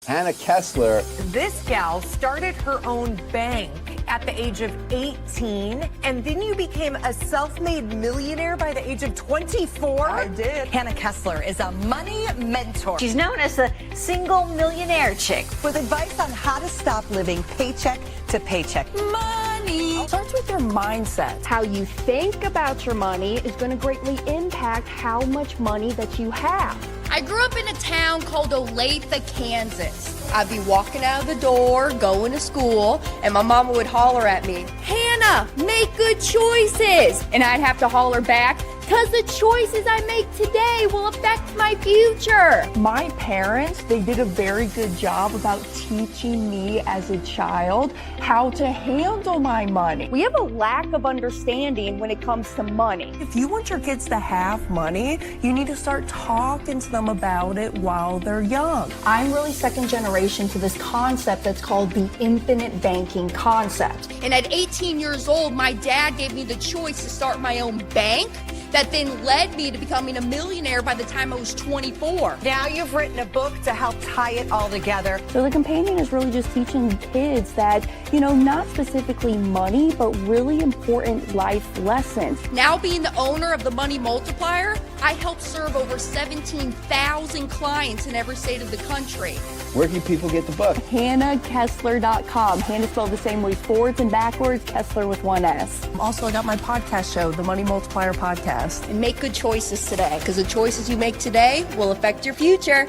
Hannah Kesler. This gal started her own bank at the age of 18, and then you became a self-made millionaire by the age of 24? I did. Hannah Kesler is a money mentor. She's known as the single millionaire chick. With advice on how to stop living paycheck to paycheck. Money Starts with your mindset. How you think about your money is going to greatly impact how much money that you have. I grew up in a town called Olathe, Kansas. I'd be walking out of the door, going to school, and my mama would holler at me, "Hannah, make good choices." And I'd have to holler back, "Because the choices I make today will affect my future." My parents, they did a very good job about teaching me as a child how to handle my money. We have a lack of understanding when it comes to money. If you want your kids to have money, you need to start talking to them about it while they're young. I'm really second generation to this concept that's called the infinite banking concept. And at 18 years old, my dad gave me the choice to start my own bank that then led me to becoming a millionaire by the time I was 24. Now you've written a book to help tie it all together. So the companion is really just teaching kids that, not specifically money, but really important life lessons. Now being the owner of the Money Multiplier, I help serve over 17,000 clients in every state of the country. Where can people get the book? HannahKesler.com. Hannah spelled the same way forwards and backwards, Kesler with one S. Also, I got my podcast show, the Money Multiplier Podcast. And make good choices today, because the choices you make today will affect your future.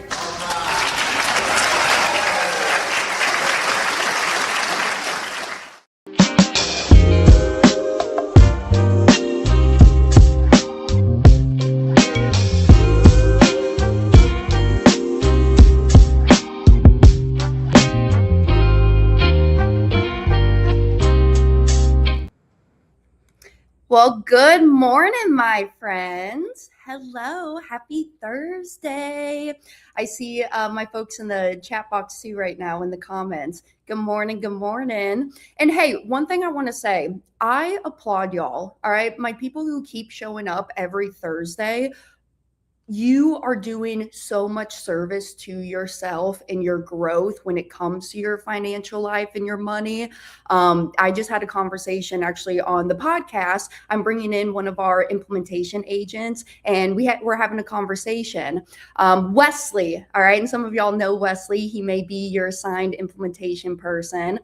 Well, good morning, my friends. Hello, happy Thursday. I see my folks in the chat box too right now in the comments. Good morning, good morning. And hey, one thing I want to say, I applaud y'all, all right? My people who keep showing up every Thursday. You are doing so much service to yourself and your growth when it comes to your financial life and your money. I just had a conversation actually on the podcast. I'm bringing in one of our implementation agents, and we're having a conversation. Wesley, all right, and some of y'all know Wesley. He may be your assigned implementation person.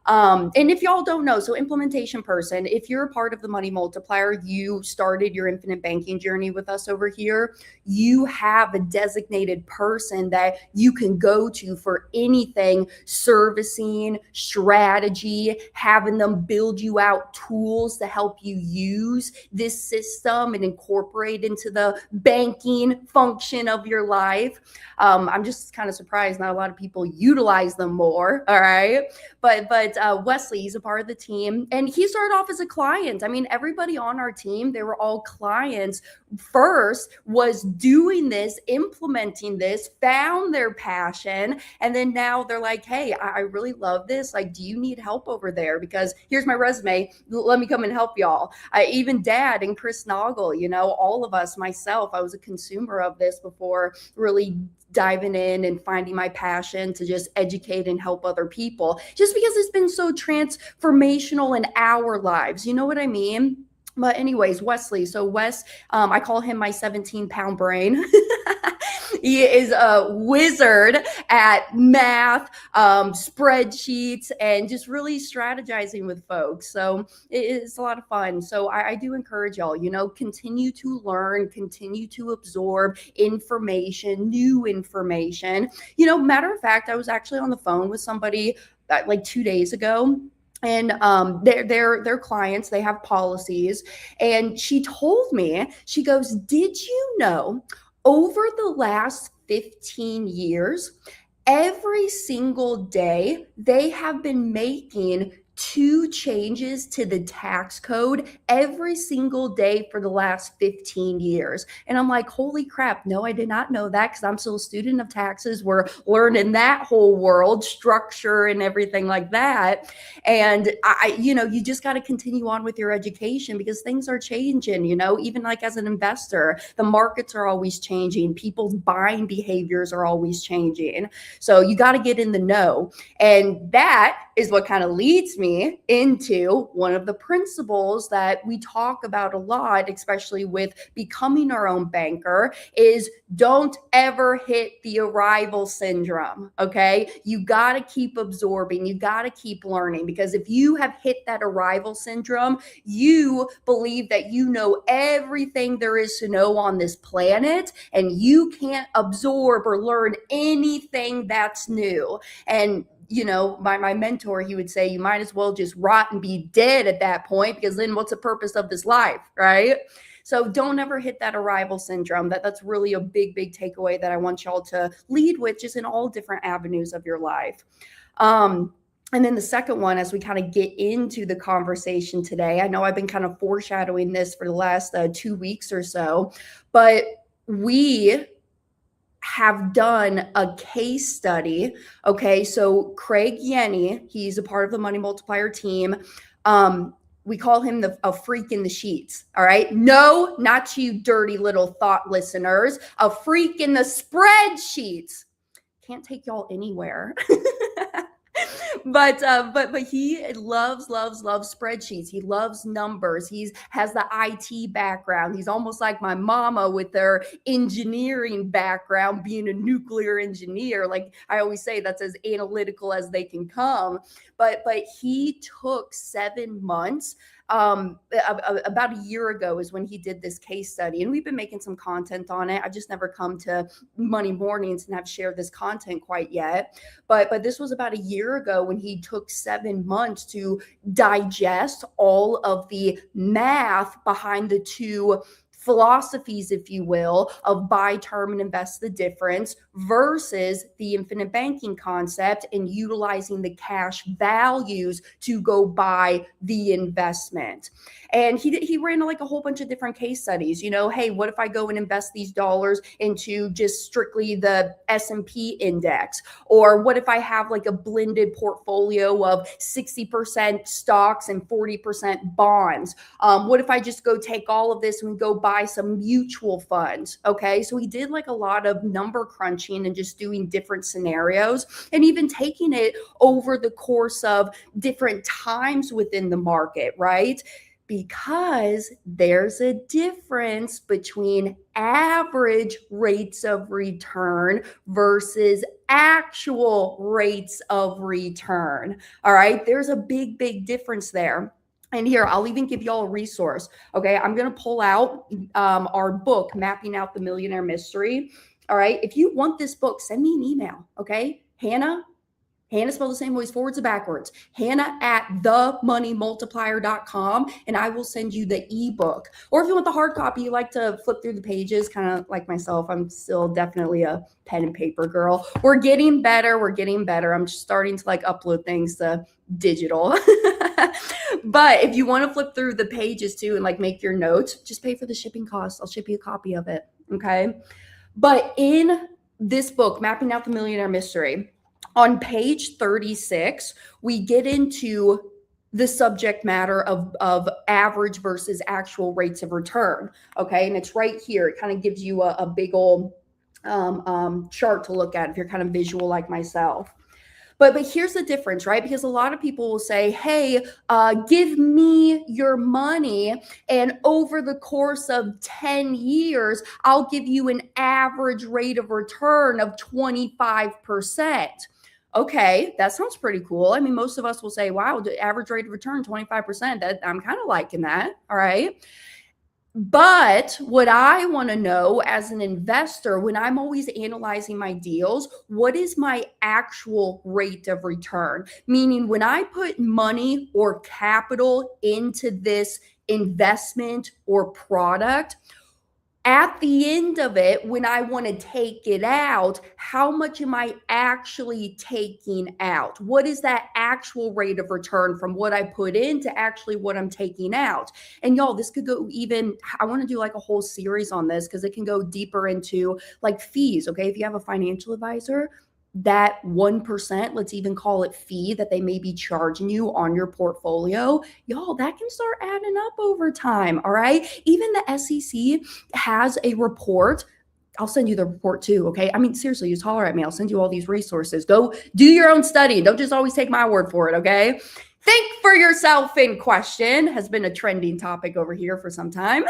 And if y'all don't know, so implementation person, if you're a part of the Money Multiplier, you started your infinite banking journey with us over here, you have a designated person that you can go to for anything, servicing, strategy, having them build you out tools to help you use this system and incorporate into the banking function of your life. I'm just kind of surprised not a lot of people utilize them more. All right. But Wesley, he's a part of the team, and he started off as a client. I mean, everybody on our team, they were all clients. First was doing this, implementing this, found their passion, and then now they're like, hey, I really love this. Like, do you need help over there? Because here's my resume. Let me come and help y'all. Even Dad and Chris Noggle, all of us, myself, I was a consumer of this before really diving in and finding my passion to just educate and help other people, just because it's been so transformational in our lives. You know what I mean? But anyways, Wesley. So Wes, I call him my 17-pound brain. He is a wizard at math, spreadsheets, and just really strategizing with folks. So it's a lot of fun. So I do encourage y'all, continue to learn, continue to absorb information, new information. Matter of fact, I was actually on the phone with somebody like 2 days ago. And they're clients, they have policies. And she told me, she goes, did you know over the last 15 years, every single day, they have been making 2 changes to the tax code every single day for the last 15 years. And I'm like, holy crap, no, I did not know that, because I'm still a student of taxes. We're learning that whole world structure and everything like that. And you just got to continue on with your education, because things are changing, even like as an investor, the markets are always changing. People's buying behaviors are always changing. So you got to get in the know. And that is what kind of leads me into one of the principles that we talk about a lot, especially with becoming our own banker, is don't ever hit the arrival syndrome. Okay. You got to keep absorbing. You got to keep learning, because if you have hit that arrival syndrome, you believe that you know everything there is to know on this planet, and you can't absorb or learn anything that's new. And my mentor, he would say, you might as well just rot and be dead at that point, because then what's the purpose of this life, right? So don't ever hit that arrival syndrome. That's really a big, big takeaway that I want y'all to lead with, just in all different avenues of your life. And then the second one, as we kind of get into the conversation today, I know I've been kind of foreshadowing this for the last 2 weeks or so, but we have done a case study. Okay, so Craig Yenny, he's a part of the Money Multiplier team. We call him a freak in the sheets. All right, no, not you dirty little thought listeners. A freak in the spreadsheets. Can't take y'all anywhere. But he loves spreadsheets. He loves numbers. He has the IT background. He's almost like my mama with their engineering background, being a nuclear engineer. Like I always say, that's as analytical as they can come. But he took 7 months. About a year ago is when he did this case study, and we've been making some content on it. I've just never come to Money Mornings and have shared this content quite yet. But this was about a year ago when he took 7 months to digest all of the math behind the 2 philosophies, if you will, of buy term and invest the difference versus the infinite banking concept, and utilizing the cash values to go buy the investment. And he ran like a whole bunch of different case studies. Hey, what if I go and invest these dollars into just strictly the S&P index? Or what if I have like a blended portfolio of 60% stocks and 40% bonds? What if I just go take all of this and go buy some mutual funds? Okay, so he did like a lot of number crunching and just doing different scenarios, and even taking it over the course of different times within the market, right? Because there's a difference between average rates of return versus actual rates of return. All right, there's a big, big difference there. And here, I'll even give y'all a resource. Okay, I'm going to pull out our book, Mapping Out the Millionaire Mystery. All right, if you want this book, send me an email. Okay, Hannah spelled the same way, forwards and backwards. Hannah at themoneymultiplier.com, and I will send you the ebook. Or if you want the hard copy, you like to flip through the pages, kind of like myself. I'm still definitely a pen and paper girl. We're getting better. I'm just starting to like upload things to digital. But if you want to flip through the pages too and like make your notes, just pay for the shipping costs. I'll ship you a copy of it. Okay. But in this book, Mapping Out the Millionaire Mystery, on page 36, we get into the subject matter of average versus actual rates of return. Okay. And it's right here. It kind of gives you a big old chart to look at if you're kind of visual like myself. But here's the difference, right? Because a lot of people will say, hey, give me your money, and over the course of 10 years, I'll give you an average rate of return of 25%. Okay, that sounds pretty cool. I mean, most of us will say, wow, the average rate of return, 25%. That I'm kind of liking that. All right. But what I want to know as an investor, when I'm always analyzing my deals, what is my actual rate of return? Meaning when I put money or capital into this investment or product, At the end of it, when I want to take it out, how much am I actually taking out? What is that actual rate of return from what I put in to actually what I'm taking out? And y'all, this could go even, I want to do like a whole series on this because it can go deeper into like fees. Okay. If you have a financial advisor, that 1%, let's even call it fee that they may be charging you on your portfolio, y'all, that can start adding up over time. All right. Even the SEC has a report. I'll send you the report too. Okay. I mean, seriously, just holler at me. I'll send you all these resources. Go do your own study. Don't just always take my word for it. Okay. Think for yourself in question has been a trending topic over here for some time.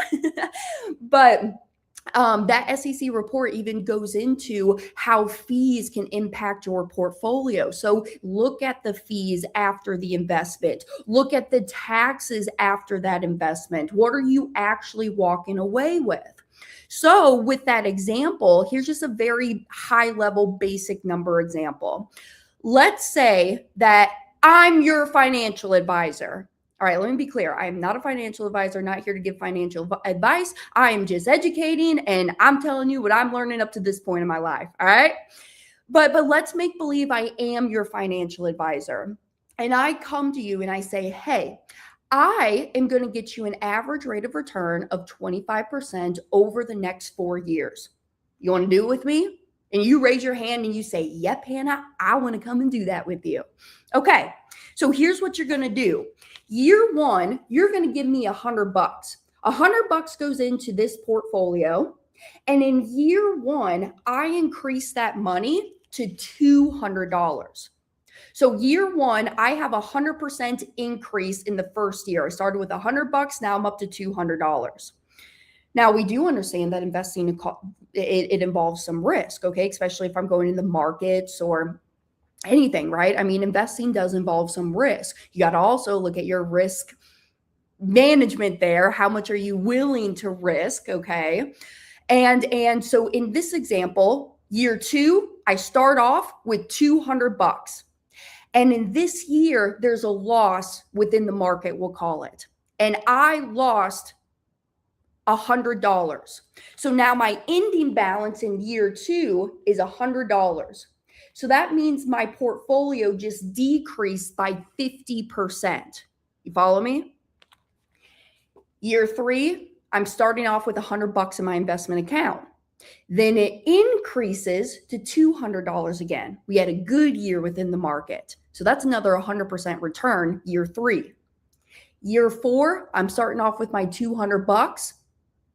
But that SEC report even goes into how fees can impact your portfolio. So look at the fees after the investment. Look at the taxes after that investment. What are you actually walking away with? So with that example, here's just a very high level basic number example. Let's say that I'm your financial advisor. All right, let me be clear. I am not a financial advisor, not here to give financial advice. I am just educating and I'm telling you what I'm learning up to this point in my life. All right. But let's make believe I am your financial advisor. And I come to you and I say, hey, I am going to get you an average rate of return of 25% over the next 4 years. You want to do it with me? And you raise your hand and you say, yep, Hannah, I want to come and do that with you. Okay. So here's what you're going to do. Year one, you're going to give me $100. $100 goes into this portfolio. And in year one, I increase that money to $200. So year one, I have 100% increase in the first year. I started with $100. Now I'm up to $200. Now we do understand that investing, it involves some risk. Okay. Especially if I'm going in the markets or anything, right? I mean, investing does involve some risk. You got to also look at your risk management there. How much are you willing to risk? Okay. And so in this example, year two, I start off with $200. And in this year, there's a loss within the market, we'll call it. And I lost $100. So now my ending balance in year two is $100. So that means my portfolio just decreased by 50%. You follow me? Year three, I'm starting off with $100 in my investment account. Then it increases to $200 again. We had a good year within the market. So that's another 100% return, year three. Year four, I'm starting off with my $200,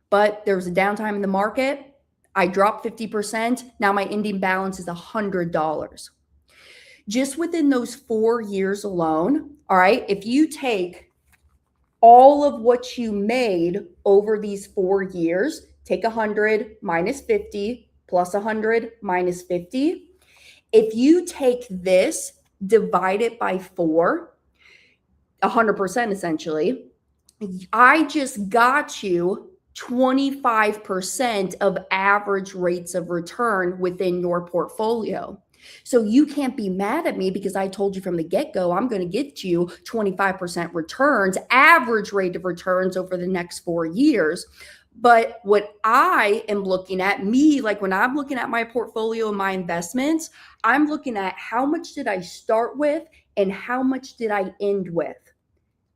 but there was a downtime in the market. I dropped 50%. Now my ending balance is $100. Just within those 4 years alone, all right, if you take all of what you made over these 4 years, take 100 minus 50 plus 100 minus 50. If you take this, divide it by 4, 100% essentially, I just got you 25% of average rates of return within your portfolio. So you can't be mad at me because I told you from the get-go, I'm going to get you 25% returns, average rate of returns over the next 4 years. But what I am looking at, like when I'm looking at my portfolio and my investments, I'm looking at how much did I start with and how much did I end with.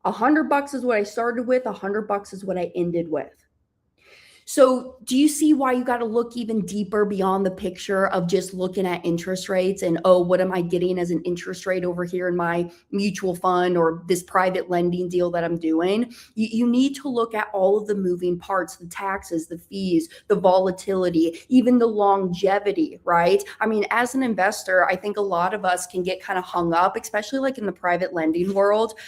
$100 is what I started with. $100 is what I ended with. So do you see why you got to look even deeper beyond the picture of just looking at interest rates and, oh, what am I getting as an interest rate over here in my mutual fund or this private lending deal that I'm doing? You need to look at all of the moving parts, the taxes, the fees, the volatility, even the longevity, right? I mean, as an investor, I think a lot of us can get kind of hung up, especially like in the private lending world,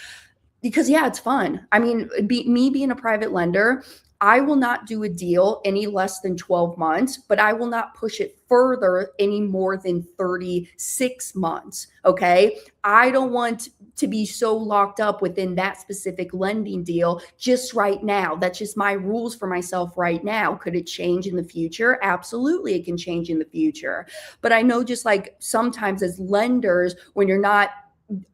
because yeah, it's fun. I mean, me being a private lender, I will not do a deal any less than 12 months, but I will not push it further any more than 36 months. Okay. I don't want to be so locked up within that specific lending deal just right now. That's just my rules for myself right now. Could it change in the future? Absolutely. It can change in the future. But I know just like sometimes as lenders, when you're not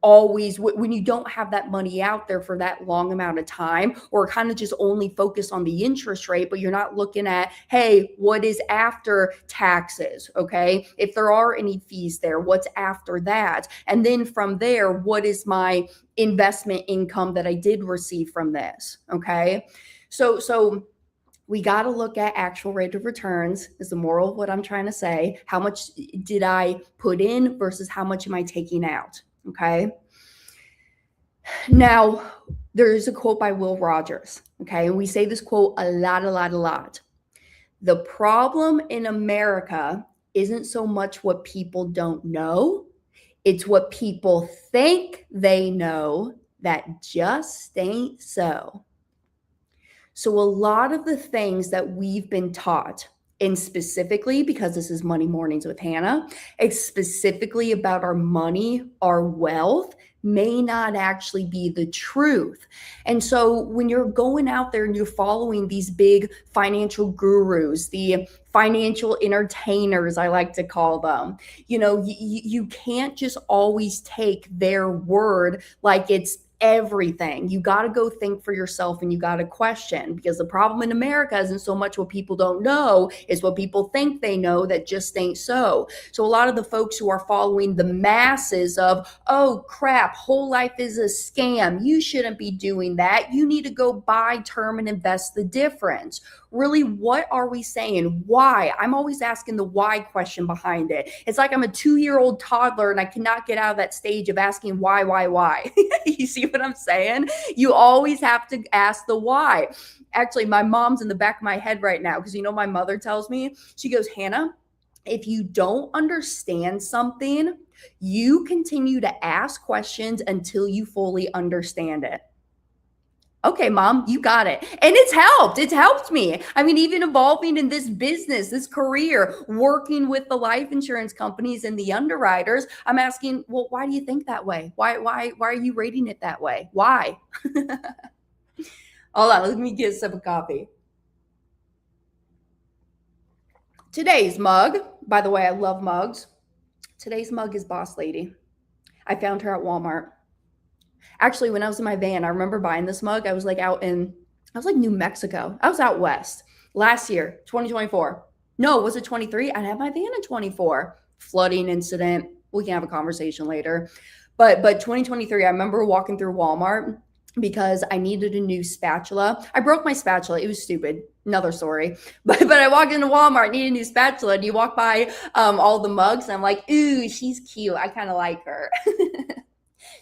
always, when you don't have that money out there for that long amount of time, or kind of just only focus on the interest rate, but you're not looking at, hey, what is after taxes? Okay. If there are any fees there, what's after that? And then from there, what is my investment income that I did receive from this? Okay. So we got to look at actual rate of returns is the moral of what I'm trying to say. How much did I put in versus how much am I taking out? Okay. Now, there is a quote by Will Rogers. Okay. And we say this quote a lot. The problem in America isn't so much what people don't know. It's what people think they know that just ain't so. So a lot of the things that we've been taught, and specifically because this is Money Mornings with Hannah, it's specifically about our money, our wealth, may not actually be the truth. And so when you're going out there and you're following these big financial gurus, the financial entertainers, I like to call them, you can't just always take their word like it's everything. You got to go think for yourself, and you got to question, because the problem in America isn't so much what people don't know, is what people think they know that just ain't so. So a lot of the folks who are following the masses of, oh crap, whole life is a scam, you shouldn't be doing that, you need to go buy term and invest the difference. Really, what are we saying? Why? I'm always asking the why question behind it. It's like I'm a 2-year-old toddler and I cannot get out of that stage of asking why. You see what I'm saying? You always have to ask the why. Actually, my mom's in the back of my head right now, because my mother tells me, she goes, Hannah, if you don't understand something, you continue to ask questions until you fully understand it. Okay, Mom, you got it. And it's helped. It's helped me. I mean, even evolving in this business, this career, working with the life insurance companies and the underwriters, I'm asking, well, why do you think that way? Why are you rating it that way? Why? Hold on, let me get a sip of coffee. Today's mug, by the way, I love mugs. Today's mug is Boss Lady. I found her at Walmart. Actually, when I was in my van, I remember buying this mug. I was like New Mexico. I was out west last year, 2024. No, was it 23? I had my van in 24. Flooding incident. We can have a conversation later. But 2023, I remember walking through Walmart because I needed a new spatula. I broke my spatula. It was stupid. Another story. But I walked into Walmart, needed a new spatula, and you walk by all the mugs, and I'm like, ooh, she's cute. I kind of like her.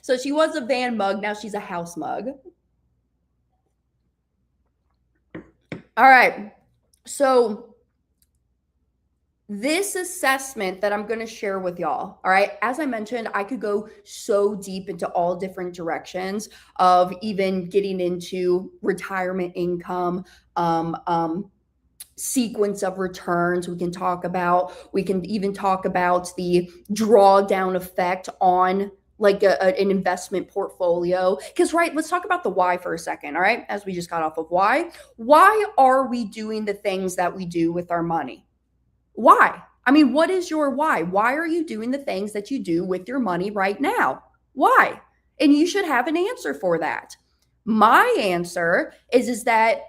So she was a van mug. Now she's a house mug. All right. So this assessment that I'm going to share with y'all, all right, as I mentioned, I could go so deep into all different directions of even getting into retirement income, sequence of returns. We can even talk about the drawdown effect on like an investment portfolio. Because, right, let's talk about the why for a second, all right? As we just got off of why. Why are we doing the things that we do with our money? Why? I mean, what is your why? Why are you doing the things that you do with your money right now? Why? And you should have an answer for that. My answer is that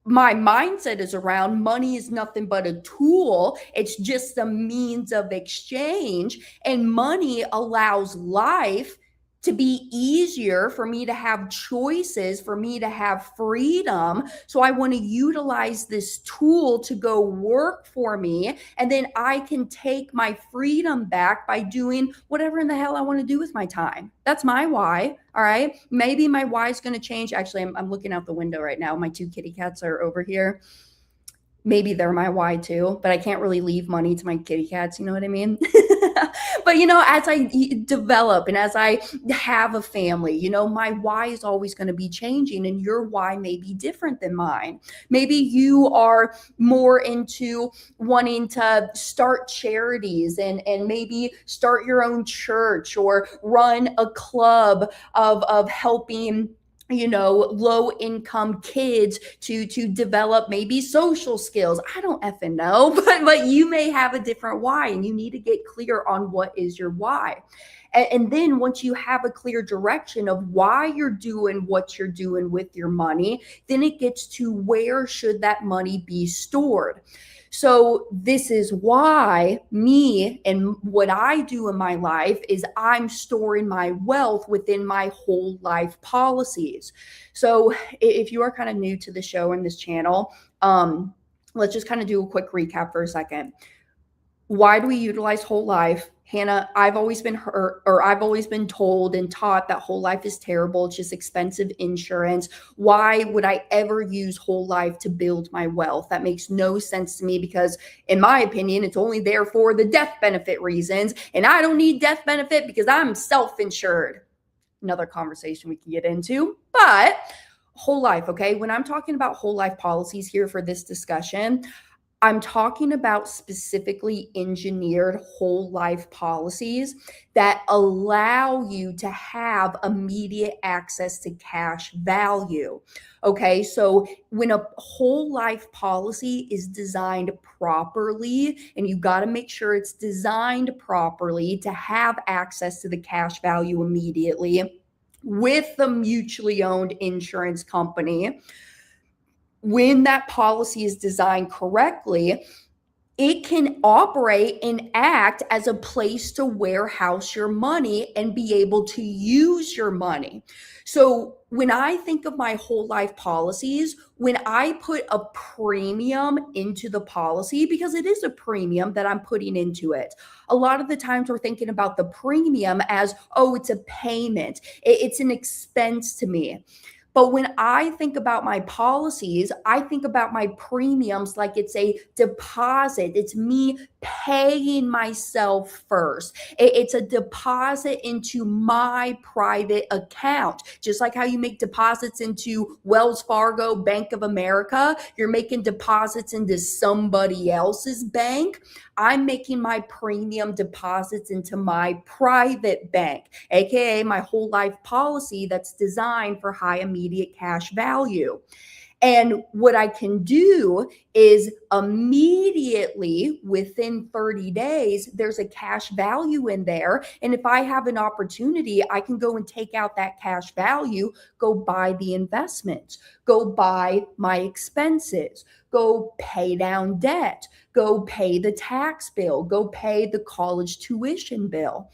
my mindset is around money is nothing but a tool. It's just a means of exchange. And money allows life to be easier, for me to have choices, for me to have freedom. So I want to utilize this tool to go work for me. And then I can take my freedom back by doing whatever in the hell I want to do with my time. That's my why. All right. Maybe my why is going to change. Actually, I'm looking out the window right now. My 2 kitty cats are over here. Maybe they're my why too, but I can't really leave money to my kitty cats. You know what I mean? But, as I develop and as I have a family, my why is always going to be changing, and your why may be different than mine. Maybe you are more into wanting to start charities and maybe start your own church or run a club of helping low income kids to develop maybe social skills. I don't effing know, but you may have a different why, and you need to get clear on what is your why. And then once you have a clear direction of why you're doing what you're doing with your money, then it gets to where should that money be stored. So this is why me and what I do in my life is I'm storing my wealth within my whole life policies. So if you are kind of new to the show and this channel, let's just kind of do a quick recap for a second. Why do we utilize whole life? Hannah, I've always been hurt, or I've always been told and taught that whole life is terrible. It's just expensive insurance. Why would I ever use whole life to build my wealth? That makes no sense to me because, in my opinion, it's only there for the death benefit reasons. And I don't need death benefit because I'm self-insured. Another conversation we can get into. But whole life, okay? When I'm talking about whole life policies here for this discussion, I'm talking about specifically engineered whole life policies that allow you to have immediate access to cash value. Okay, so when a whole life policy is designed properly, and you got to make sure it's designed properly to have access to the cash value immediately with the mutually owned insurance company, when that policy is designed correctly, it can operate and act as a place to warehouse your money and be able to use your money. So when I think of my whole life policies, when I put a premium into the policy, because it is a premium that I'm putting into it, a lot of the times we're thinking about the premium as, oh, it's a payment. It's an expense to me. But when I think about my policies, I think about my premiums like it's a deposit. It's me paying myself first. It's a deposit into my private account. Just like how you make deposits into Wells Fargo, Bank of America, you're making deposits into somebody else's bank. I'm making my premium deposits into my private bank, aka my whole life policy that's designed for high immediate cash value. And what I can do is immediately within 30 days, there's a cash value in there. And if I have an opportunity, I can go and take out that cash value, go buy the investments, go buy my expenses, go pay down debt, go pay the tax bill, go pay the college tuition bill.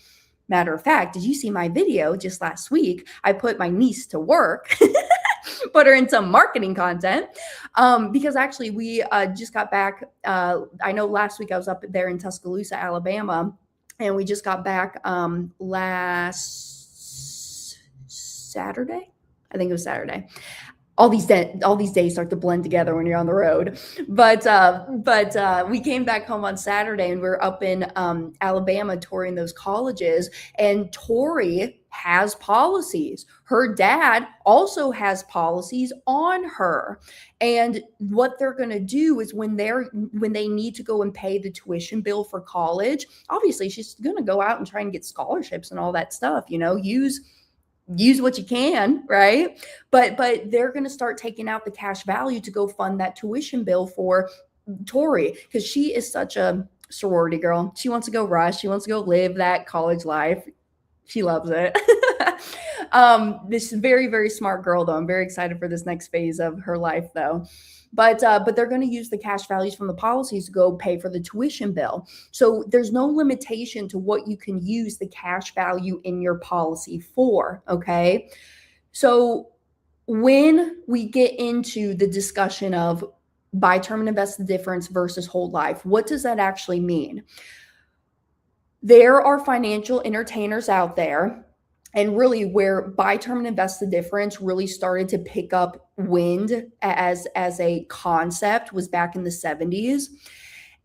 Matter of fact, did you see my video just last week? I put my niece to work. Put her in some marketing content because actually we just got back. I know last week I was up there in Tuscaloosa, Alabama, and we just got back last Saturday. I think it was Saturday. All these days start to blend together when you're on the road. But we came back home on Saturday, and we're up in Alabama touring those colleges. And Tori has policies. Her dad also has policies on her. And what they're going to do is when they need to go and pay the tuition bill for college, obviously she's going to go out and try and get scholarships and all that stuff, use what you can, right? But they're going to start taking out the cash value to go fund that tuition bill for Tori, because she is such a sorority girl. She wants to go rush. She wants to go live that college life. She loves it. This very, very smart girl, though. I'm very excited for this next phase of her life, though. But they're going to use the cash values from the policies to go pay for the tuition bill. So there's no limitation to what you can use the cash value in your policy for, okay? So when we get into the discussion of buy term and invest the difference versus whole life, what does that actually mean? There are financial entertainers out there, and really where buy term and invest the difference really started to pick up wind as a concept was back in the 70s.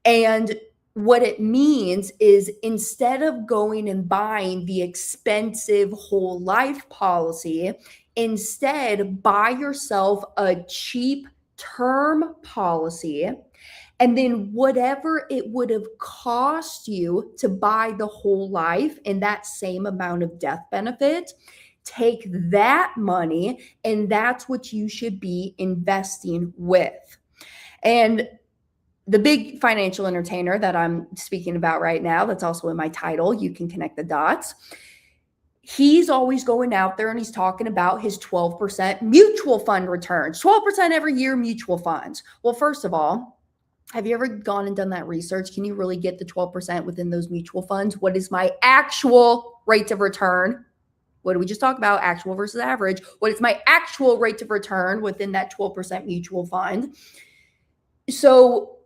And what it means is instead of going and buying the expensive whole life policy, instead buy yourself a cheap term policy. And then whatever it would have cost you to buy the whole life and that same amount of death benefit, Take that money, and that's what you should be investing with. And the big financial entertainer that I'm speaking about right now, that's also in my title, you can connect the dots. He's always going out there and he's talking about his 12% mutual fund returns, 12% every year mutual funds. Well, first of all, have you ever gone and done that research? Can you really get the 12% within those mutual funds? What is my actual rate of return? What did we just talk about? Actual versus average. What is my actual rate of return within that 12% mutual fund? So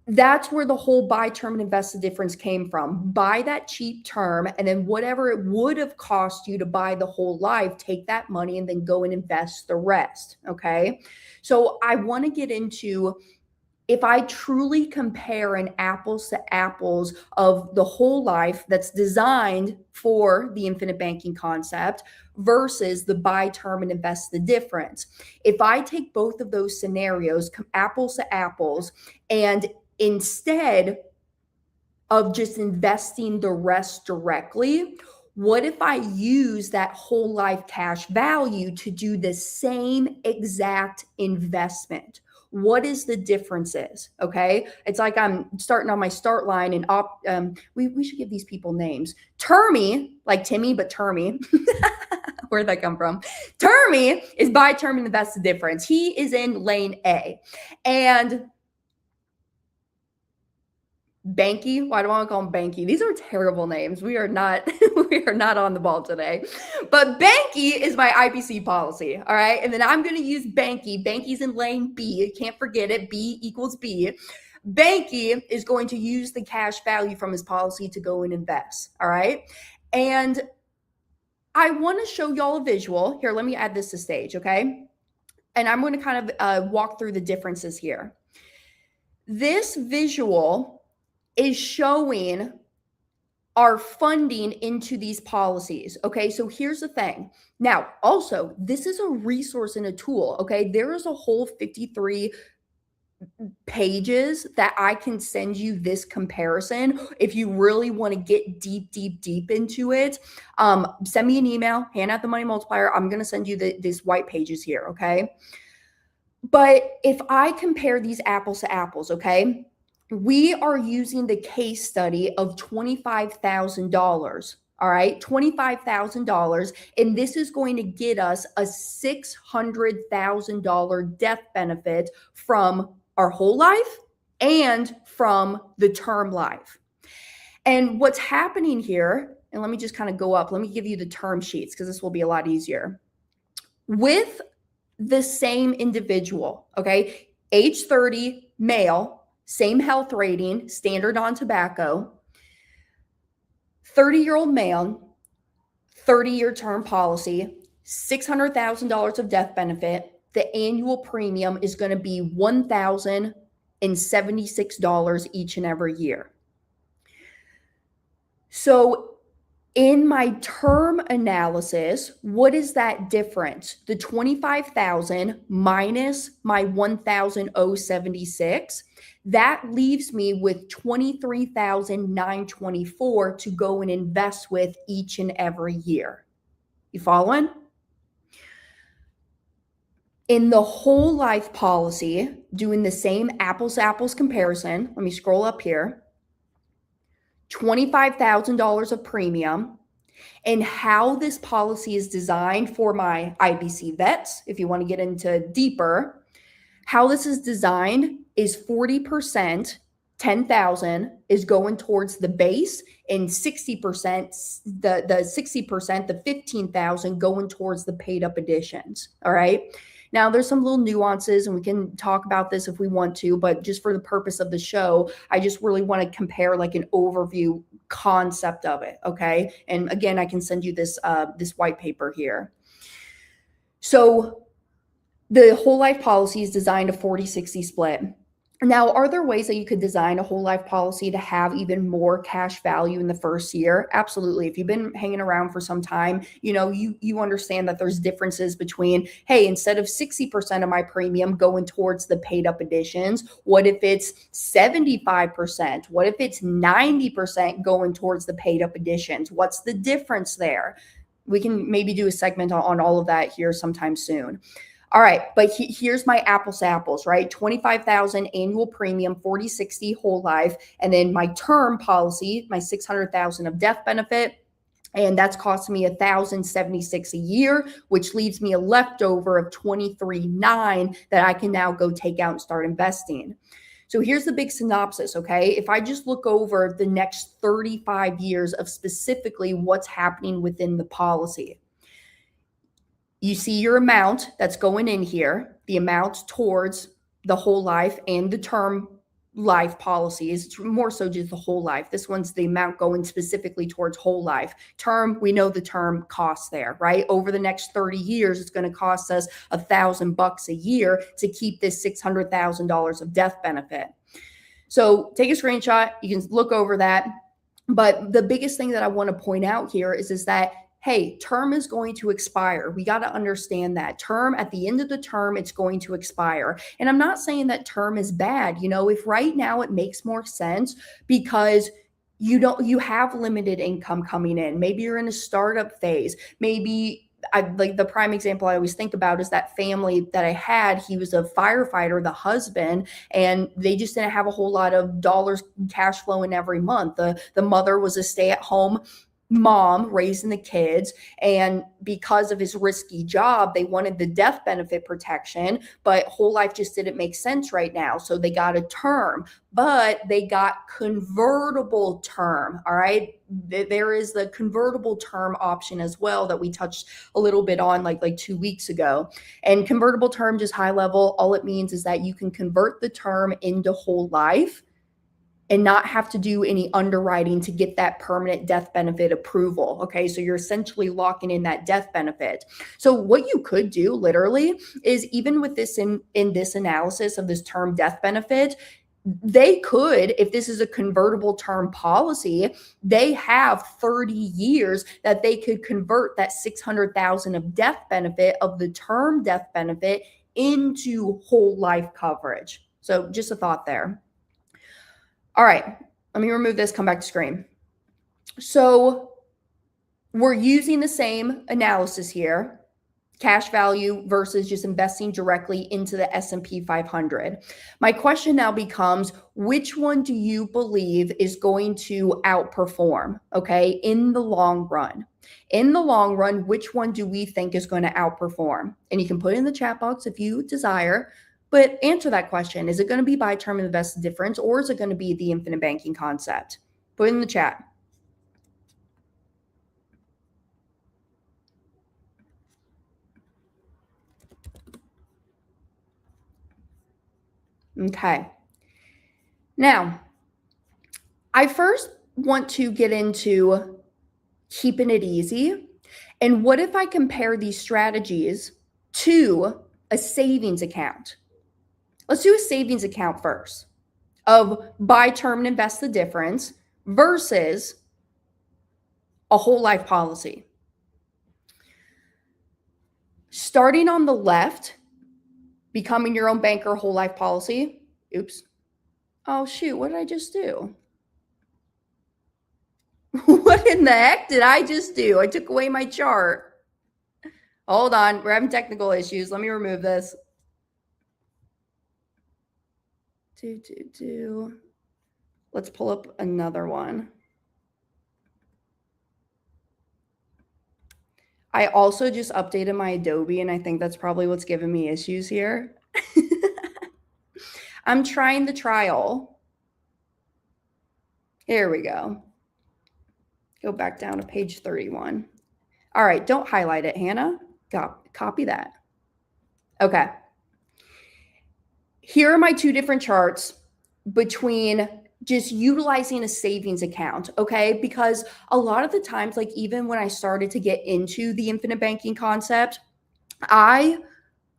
that's where the whole buy term and invest the difference came from. Buy that cheap term, and then whatever it would have cost you to buy the whole life, take that money and then go and invest the rest. Okay. So I want to get into, if I truly compare an apples to apples of the whole life that's designed for the infinite banking concept versus the buy term and invest the difference. If I take both of those scenarios, apples to apples, and instead of just investing the rest directly, what if I use that whole life cash value to do the same exact investment? What is the differences? Okay. It's like I'm starting on my start line and we should give these people names. Termy, like Timmy, but Termy. Where'd that come from? Termy is buy term and invest the difference. He is in lane A. And Banky, why do I want to call him Banky? These are terrible names. We are not on the ball today. But Banky is my IBC policy, all right? And then I'm going to use Banky. Banky's in lane B. You can't forget it. B equals B. Banky is going to use the cash value from his policy to go and invest, all right? And I want to show y'all a visual. Here, let me add this to stage, okay? And I'm going to kind of walk through the differences here. This visual is showing our funding into these policies. Okay, so here's the thing. Now, also, this is a resource and a tool. Okay, there is a whole 53 pages that I can send you this comparison. If you really want to get deep into it, send me an email, hand out the money multiplier. I'm going to send you this white pages here. Okay. But if I compare these apples to apples, okay, we are using the case study of $25,000. All right, $25,000. And this is going to get us a $600,000 death benefit from our whole life and from the term life. And what's happening here, and let me just kind of go up. Let me give you the term sheets because this will be a lot easier. With the same individual, okay, age 30, male, same health rating, standard on tobacco, 30-year-old male, 30-year term policy, $600,000 of death benefit. The annual premium is going to be $1,076 each and every year. So in my term analysis, what is that difference? The $25,000 minus my $1,076, that leaves me with $23,924 to go and invest with each and every year. You following? In the whole life policy, doing the same apples to apples comparison, let me scroll up here. $25,000 of premium, and how this policy is designed for my IBC vets, if you want to get into deeper, how this is designed is 40%, 10,000 is going towards the base, and 60%, the 60%, the 15,000 going towards the paid up additions. All right. Now, there's some little nuances, and we can talk about this if we want to, but just for the purpose of the show, I just really want to compare like an overview concept of it, okay? And again, I can send you this white paper here. So the whole life policy is designed a 40-60 split. Now, are there ways that you could design a whole life policy to have even more cash value in the first year? Absolutely. If you've been hanging around for some time, you understand that there's differences between, hey, instead of 60% of my premium going towards the paid up additions, what if it's 75%? What if it's 90% going towards the paid up additions? What's the difference there? We can maybe do a segment on all of that here sometime soon. All right, but here's my apples to apples, right? 25,000 annual premium, 40/60 whole life, and then my term policy, my 600,000 of death benefit, and that's costing me $1,076 a year, which leaves me a leftover of $23,900 that I can now go take out and start investing. So here's the big synopsis, okay? If I just look over the next 35 years of specifically what's happening within the policy, you see your amount that's going in here, the amount towards the whole life and the term life policies. It's more so just the whole life. This one's the amount going specifically towards whole life. Term, we know the term costs there, right? Over the next 30 years, it's going to cost us $1,000 a year to keep this $600,000 of death benefit. So take a screenshot. You can look over that. But the biggest thing that I want to point out here is that, hey, term is going to expire. We got to understand that term, at the end of the term, it's going to expire. And I'm not saying that term is bad. You know, if right now it makes more sense because you have limited income coming in. Maybe you're in a startup phase. Maybe like the prime example I always think about is that family that I had. He was a firefighter, the husband, and they just didn't have a whole lot of dollars cash flowing every month. The mother was a stay-at-home mom raising the kids, and because of his risky job, they wanted the death benefit protection, but whole life just didn't make sense right now. So they got a term, but they got convertible term. All right. There is the convertible term option as well that we touched a little bit on like 2 weeks ago. And convertible term, just high level, all it means is that you can convert the term into whole life and not have to do any underwriting to get that permanent death benefit approval. Okay, so you're essentially locking in that death benefit. So what you could do literally is, even with this in this analysis of this term death benefit, they could, if this is a convertible term policy, they have 30 years that they could convert that 600,000 of death benefit of the term death benefit into whole life coverage. So just a thought there. All right, let me remove this, come back to screen. So we're using the same analysis here, cash value versus just investing directly into the S&P 500. My question now becomes, which one do you believe is going to outperform, okay, in the long run? In the long run, which one do we think is going to outperform? And you can put it in the chat box if you desire. But answer that question. Is it going to be buy term and invest the difference, or is it going to be the infinite banking concept? Put it in the chat. Okay. Now, I first want to get into keeping it easy. And what if I compare these strategies to a savings account? Let's do a savings account first of buy term and invest the difference versus a whole life policy. Starting on the left, becoming your own banker, whole life policy. Oops. Oh, shoot. What did I just do? What in the heck did I just do? I took away my chart. Hold on. We're having technical issues. Let me remove this. Let's pull up another one. I also just updated my Adobe, and I think that's probably what's giving me issues here. I'm trying the trial. Here we go. Go back down to page 31. All right, don't highlight it, Hannah. Copy that. Okay. Here are my two different charts between just utilizing a savings account, okay? Because a lot of the times, like even when I started to get into the infinite banking concept, I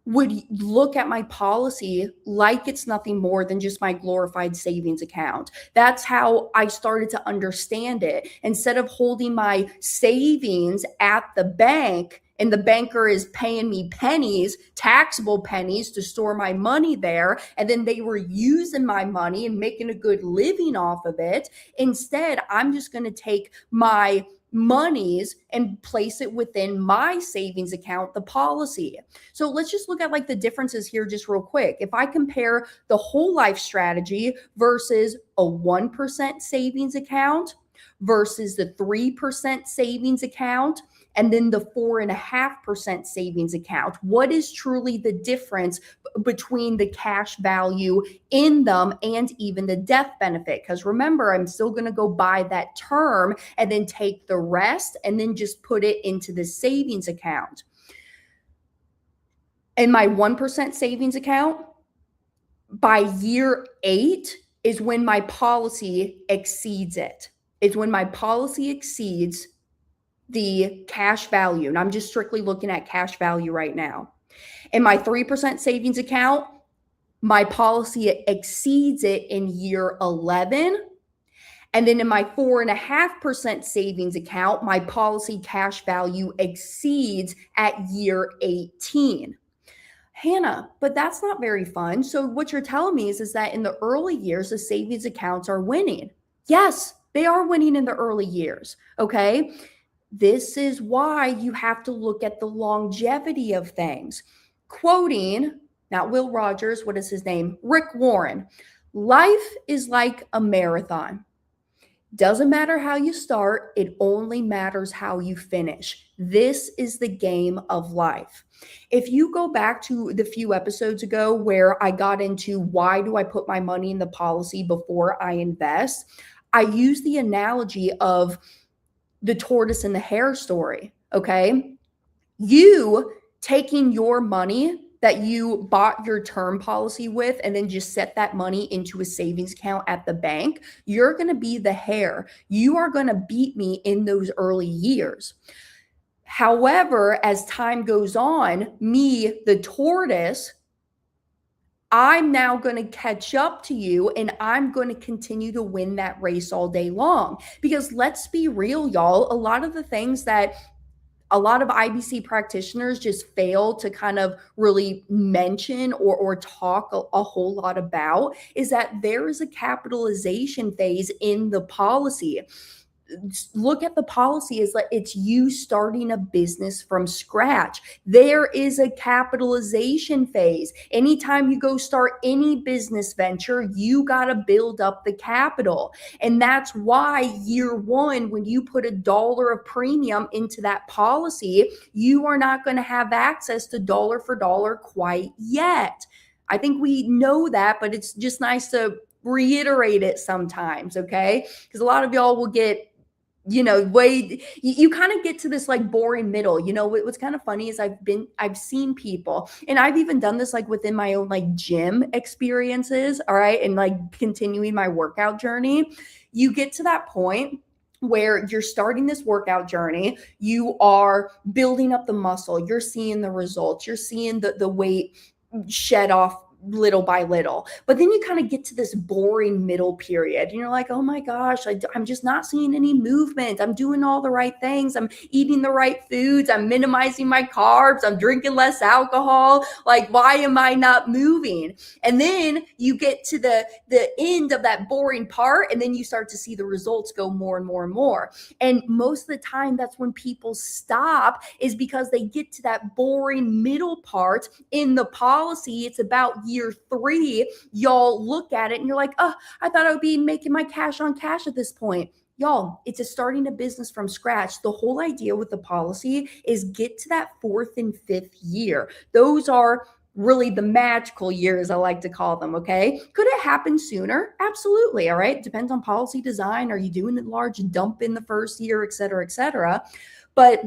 would look at my policy like it's nothing more than just my glorified savings account. That's how I started to understand it. Instead of holding my savings at the bank and the banker is paying me pennies, taxable pennies, to store my money there, and then they were using my money and making a good living off of it. Instead, I'm just going to take my monies and place it within my savings account, the policy. So let's just look at like the differences here just real quick. If I compare the whole life strategy versus a 1% savings account versus the 3% savings account, and then the 4.5% savings account, what is truly the difference between the cash value in them and even the death benefit? Because remember, I'm still going to go buy that term and then take the rest and then just put it into the savings account. In my 1% savings account, by year 8 is when my policy exceeds it. It's when my policy exceeds the cash value. And I'm just strictly looking at cash value right now. In my 3% savings account, my policy exceeds it in year 11. And then in my 4.5% savings account, my policy cash value exceeds at year 18. Hannah, but that's not very fun. So what you're telling me is that in the early years, the savings accounts are winning. Yes, they are winning in the early years. Okay. This is why you have to look at the longevity of things. Quoting, not Will Rogers, what is his name? Rick Warren. Life is like a marathon. Doesn't matter how you start, it only matters how you finish. This is the game of life. If you go back to the few episodes ago where I got into why do I put my money in the policy before I invest, I use the analogy of the tortoise and the hare story, okay? You taking your money that you bought your term policy with and then just set that money into a savings account at the bank, you're going to be the hare. You are going to beat me in those early years. However, as time goes on, me, the tortoise, I'm now going to catch up to you and I'm going to continue to win that race all day long. Because let's be real, y'all, a lot of the things that a lot of IBC practitioners just fail to kind of really mention or talk a whole lot about is that there is a capitalization phase in the policy. Look at the policy as like it's you starting a business from scratch. There is a capitalization phase. Anytime you go start any business venture, you got to build up the capital. And that's why year 1, when you put $1 of premium into that policy, you are not going to have access to dollar for dollar quite yet. I think we know that, but it's just nice to reiterate it sometimes, okay? Because a lot of y'all will get you kind of get to this like boring middle. What's kind of funny is I've seen people, and I've even done this like within my own like gym experiences. All right. And like continuing my workout journey, you get to that point where you're starting this workout journey, you are building up the muscle, you're seeing the results, you're seeing the weight shed off little by little. But then you kind of get to this boring middle period and you're like, oh my gosh, I'm just not seeing any movement. I'm doing all the right things. I'm eating the right foods. I'm minimizing my carbs. I'm drinking less alcohol. Like, why am I not moving? And then you get to the end of that boring part and then you start to see the results go more and more and more. And most of the time that's when people stop, is because they get to that boring middle part in the policy. It's about year 3, y'all look at it and you're like, oh, I thought I would be making my cash on cash at this point. Y'all, it's starting a business from scratch. The whole idea with the policy is get to that 4th and 5th year. Those are really the magical years, I like to call them, okay? Could it happen sooner? Absolutely, all right? Depends on policy design. Are you doing a large dump in the first year, et cetera, et cetera? But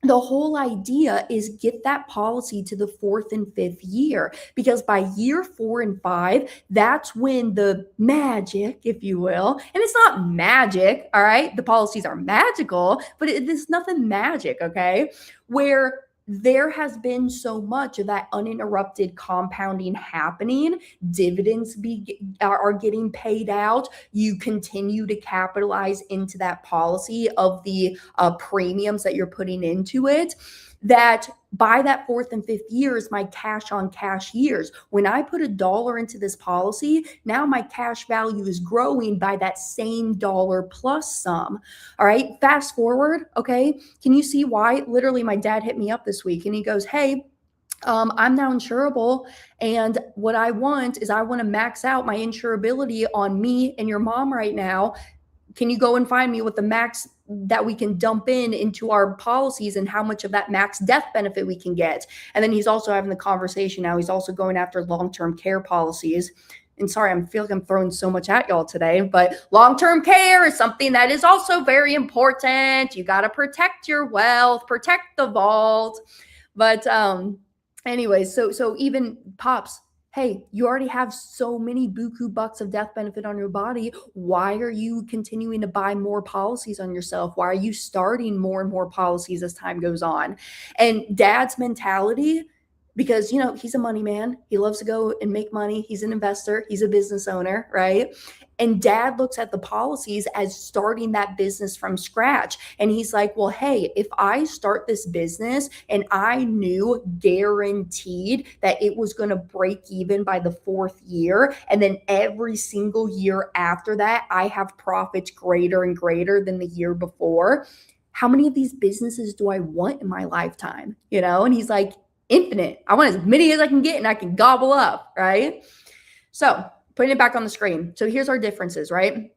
the whole idea is get that policy to the 4th and 5th year, because by year 4 and 5, that's when the magic, if you will, and it's not magic, all right? The policies are magical, but there's nothing magic, okay? Where there has been so much of that uninterrupted compounding happening. Dividends are getting paid out. You continue to capitalize into that policy of the premiums that you're putting into it. that by that fourth and fifth year is my cash on cash years. When I put $1 into this policy, now my cash value is growing by that same dollar plus sum. All right, fast forward. Okay, can you see why? Literally, my dad hit me up this week and he goes, hey, I'm now insurable. And what I want to max out my insurability on me and your mom right now. Can you go and find me what the max that we can dump into our policies and how much of that max death benefit we can get? And then he's also having the conversation now. He's also going after long-term care policies. And sorry, I feel like I'm throwing so much at y'all today, but long-term care is something that is also very important. You got to protect your wealth, protect the vault. But anyways, so even Pops, hey, you already have so many buku bucks of death benefit on your body. Why are you continuing to buy more policies on yourself? Why are you starting more and more policies as time goes on? And Dad's mentality, because, he's a money man. He loves to go and make money. He's an investor. He's a business owner, right? And Dad looks at the policies as starting that business from scratch. And he's like, well, hey, if I start this business and I knew guaranteed that it was going to break even by the fourth year, and then every single year after that, I have profits greater and greater than the year before, how many of these businesses do I want in my lifetime? And he's like, infinite. I want as many as I can get and I can gobble up, right? So putting it back on the screen. So here's our differences, right?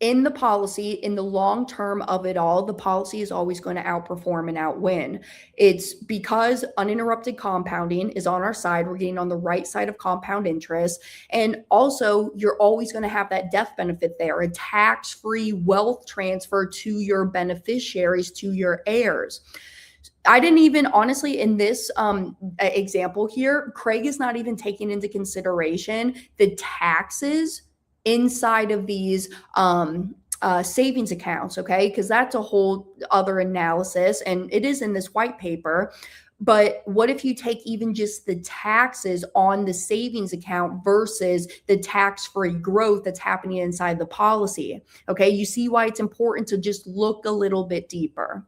In the policy, in the long term of it all, the policy is always going to outperform and outwin. It's because uninterrupted compounding is on our side. We're getting on the right side of compound interest. And also, you're always going to have that death benefit there, a tax-free wealth transfer to your beneficiaries, to your heirs. I didn't even, honestly, in this example here, Craig is not even taking into consideration the taxes inside of these savings accounts, okay? Because that's a whole other analysis, and it is in this white paper. But what if you take even just the taxes on the savings account versus the tax-free growth that's happening inside the policy? Okay, you see why it's important to just look a little bit deeper.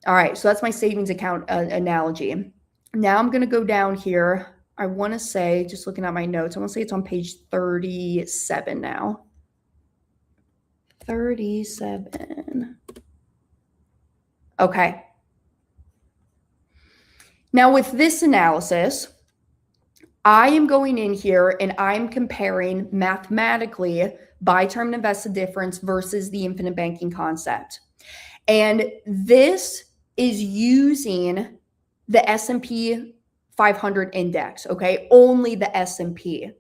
All right, so that's my savings account analogy. Now I'm going to go down here. I want to say, just looking at my notes, I want to say it's on page 37 now. 37. Okay. Now with this analysis, I am going in here and I'm comparing mathematically buy term and invested difference versus the infinite banking concept. And this is using the S&P 500 index, okay? Only the S&P.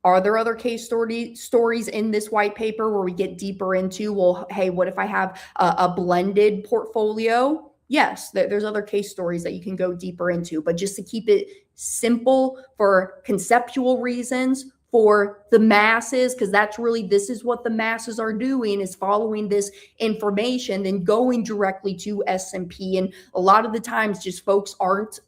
Are there other case stories in this white paper where we get deeper into, well, hey, what if I have a blended portfolio? Yes, there's other case stories that you can go deeper into, but just to keep it simple for conceptual reasons, for the masses, because this is what the masses are doing, is following this information, then going directly to S&P. And a lot of the times just folks aren't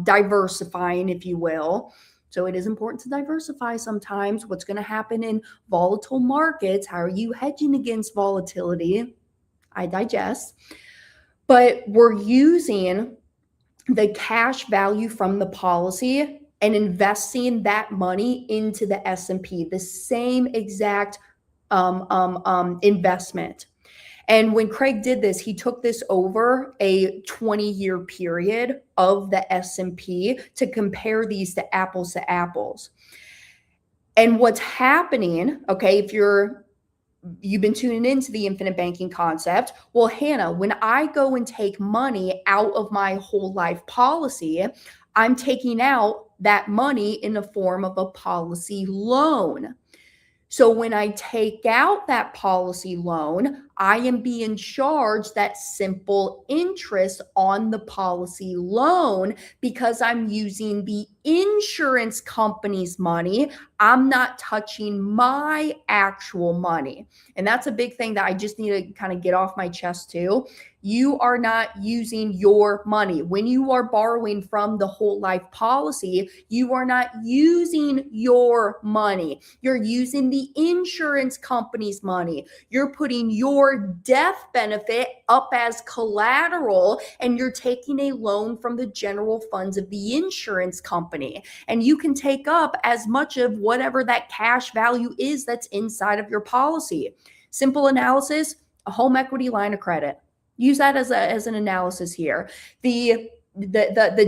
diversifying, if you will. So it is important to diversify sometimes. What's going to happen in volatile markets? How are you hedging against volatility? I digest. But we're using the cash value from the policy and investing that money into the S&P, the same exact investment. And when Craig did this, he took this over a 20-year period of the S&P to compare these to apples. And what's happening, okay, if you've been tuning into the infinite banking concept, well, Hannah, when I go and take money out of my whole life policy, I'm taking out that money in the form of a policy loan. So when I take out that policy loan, I am being charged that simple interest on the policy loan because I'm using the insurance company's money. I'm not touching my actual money. And that's a big thing that I just need to kind of get off my chest too. You are not using your money. When you are borrowing from the whole life policy, you are not using your money. You're using the insurance company's money. You're putting your your death benefit up as collateral, and you're taking a loan from the general funds of the insurance company. And you can take up as much of whatever that cash value is that's inside of your policy. Simple analysis, a home equity line of credit. Use that as an analysis here. The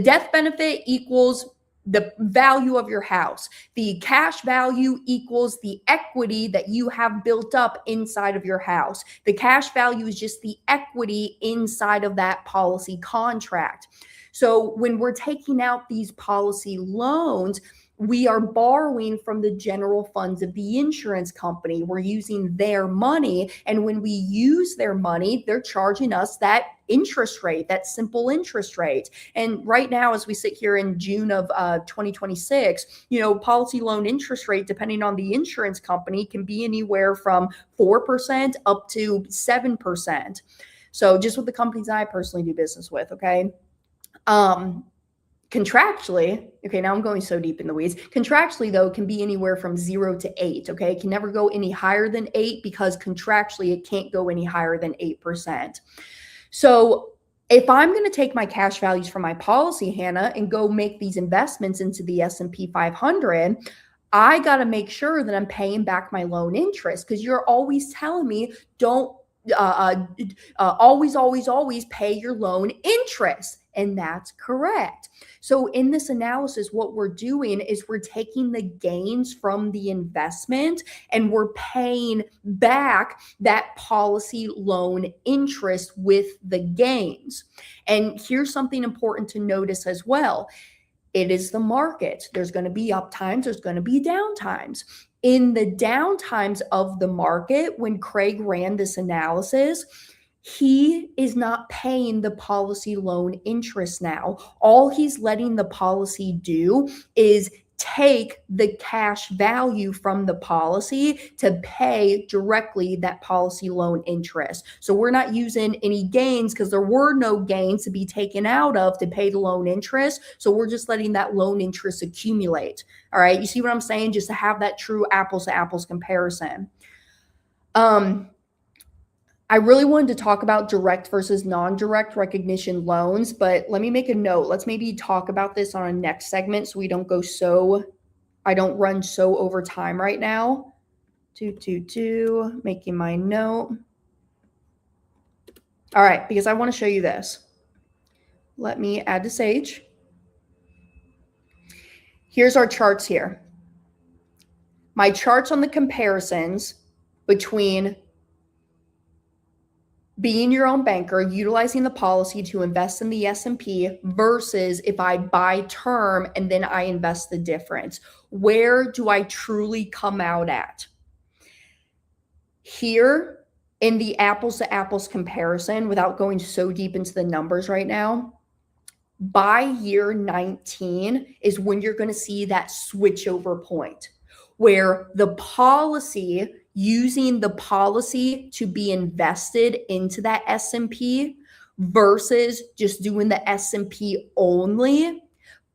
death benefit equals the value of your house. The cash value equals the equity that you have built up inside of your house. The cash value is just the equity inside of that policy contract. So when we're taking out these policy loans, we are borrowing from the general funds of the insurance company. We're using their money. And when we use their money, they're charging us that interest rate, that simple interest rate. And right now, as we sit here in June of 2026, policy loan interest rate, depending on the insurance company, can be anywhere from 4% up to 7%. So just with the companies I personally do business with, okay? Contractually, okay, now I'm going so deep in the weeds. Contractually, though, it can be anywhere from 0 to 8, okay? It can never go any higher than 8 because contractually it can't go any higher than 8%. So if I'm going to take my cash values from my policy, Hannah, and go make these investments into the S&P 500, I got to make sure that I'm paying back my loan interest, because you're always telling me don't always pay your loan interest. And that's correct. So in this analysis, what we're doing is we're taking the gains from the investment and we're paying back that policy loan interest with the gains. And here's something important to notice as well. It is the market. There's going to be up times, there's going to be down times. In the down times of the market, when Craig ran this analysis, he is not paying the policy loan interest now. All he's letting the policy do is take the cash value from the policy to pay directly that policy loan interest. So we're not using any gains, because there were no gains to be taken out of to pay the loan interest. So we're just letting that loan interest accumulate. All right. You see what I'm saying? Just to have that true apples to apples comparison. I really wanted to talk about direct versus non-direct recognition loans, but let me make a note. Let's maybe talk about this on our next segment so we don't go I don't run so over time right now. Making my note. All right, because I want to show you this. Let me add to Sage. Here's our charts here. My charts on the comparisons between being your own banker, utilizing the policy to invest in the S&P versus if I buy term and then I invest the difference. Where do I truly come out at? Here in the apples to apples comparison, without going so deep into the numbers right now, by year 19 is when you're going to see that switchover point where the policy, using the policy to be invested into that S&P versus just doing the S&P only,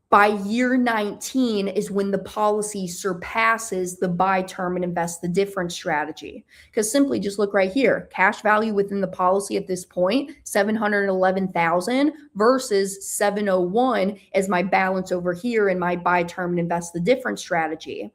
by year 19 is when the policy surpasses the buy term and invest the difference strategy. Because simply just look right here, cash value within the policy at this point, 711,000 versus 701 as my balance over here in my buy term and invest the difference strategy.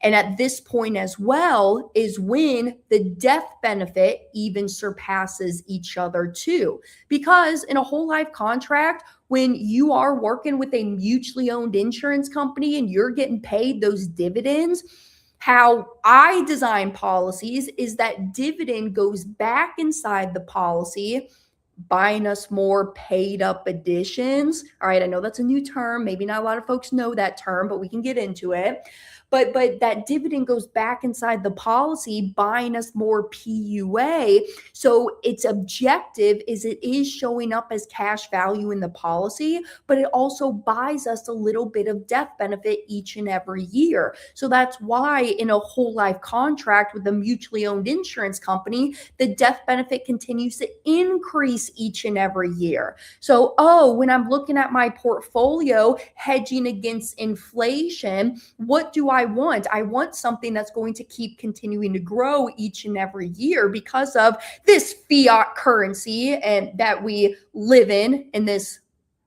And at this point as well is when the death benefit even surpasses each other too. Because in a whole life contract, when you are working with a mutually owned insurance company and you're getting paid those dividends, how I design policies is that dividend goes back inside the policy, buying us more paid up additions. All right, I know that's a new term. Maybe not a lot of folks know that term, but we can get into it. But that dividend goes back inside the policy, buying us more PUA. So its objective is it is showing up as cash value in the policy, but it also buys us a little bit of death benefit each and every year. So that's why in a whole life contract with a mutually owned insurance company, the death benefit continues to increase each and every year. So, when I'm looking at my portfolio hedging against inflation, what do I I want? I want something that's going to keep continuing to grow each and every year because of this fiat currency and that we live in this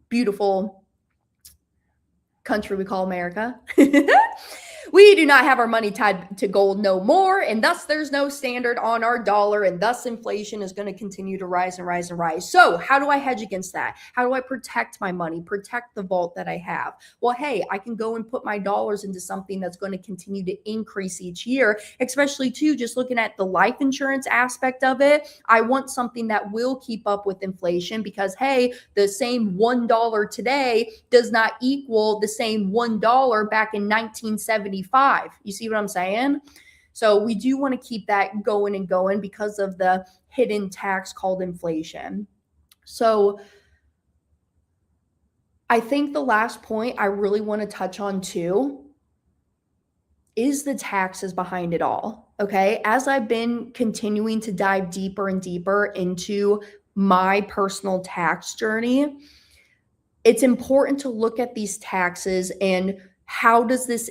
beautiful country we call America. We do not have our money tied to gold no more, and thus there's no standard on our dollar, and thus inflation is going to continue to rise and rise and rise. So how do I hedge against that? How do I protect my money, protect the vault that I have? Well, hey, I can go and put my dollars into something that's going to continue to increase each year, especially too, just looking at the life insurance aspect of it. I want something that will keep up with inflation because, hey, the same $1 today does not equal the same $1 back in 1975. You see what I'm saying? So we do want to keep that going and going because of the hidden tax called inflation. So I think the last point I really want to touch on too is the taxes behind it all. Okay. As I've been continuing to dive deeper and deeper into my personal tax journey, it's important to look at these taxes and how does this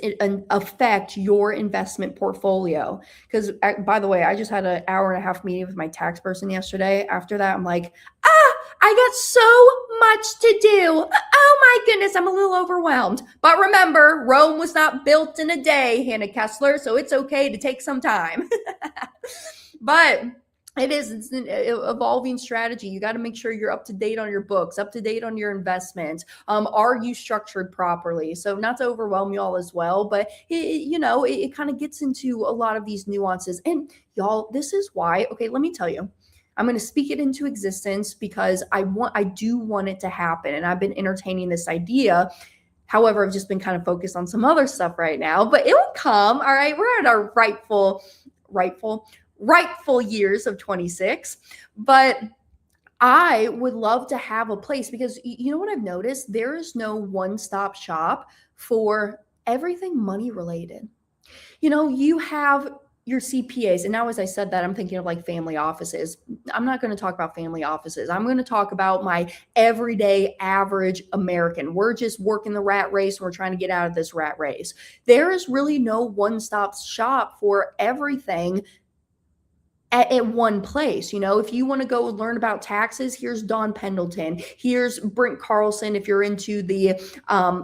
affect your investment portfolio? Because, by the way, I just had an hour-and-a-half meeting with my tax person yesterday. After that, I'm like, I got so much to do. Oh my goodness, I'm a little overwhelmed. But remember, Rome was not built in a day, Hannah Kesler, so it's okay to take some time. But it's an evolving strategy. You got to make sure you're up to date on your books, up to date on your investments. Are you structured properly? So not to overwhelm y'all as well, but it kind of gets into a lot of these nuances. And y'all, this is why, okay, let me tell you, I'm going to speak it into existence because I do want it to happen. And I've been entertaining this idea. However, I've just been kind of focused on some other stuff right now, but it will come. All right. We're at our rightful years of 26, but I would love to have a place because you know what I've noticed? There is no one-stop shop for everything money related. You have your CPAs, and now as I said that, I'm thinking of like family offices. I'm not going to talk about family offices. I'm going to talk about my everyday average American. We're just working the rat race. And we're trying to get out of this rat race. There is really no one-stop shop for everything at one place. If you want to go learn about taxes, here's Don Pendleton, here's Brent Carlson. If you're into the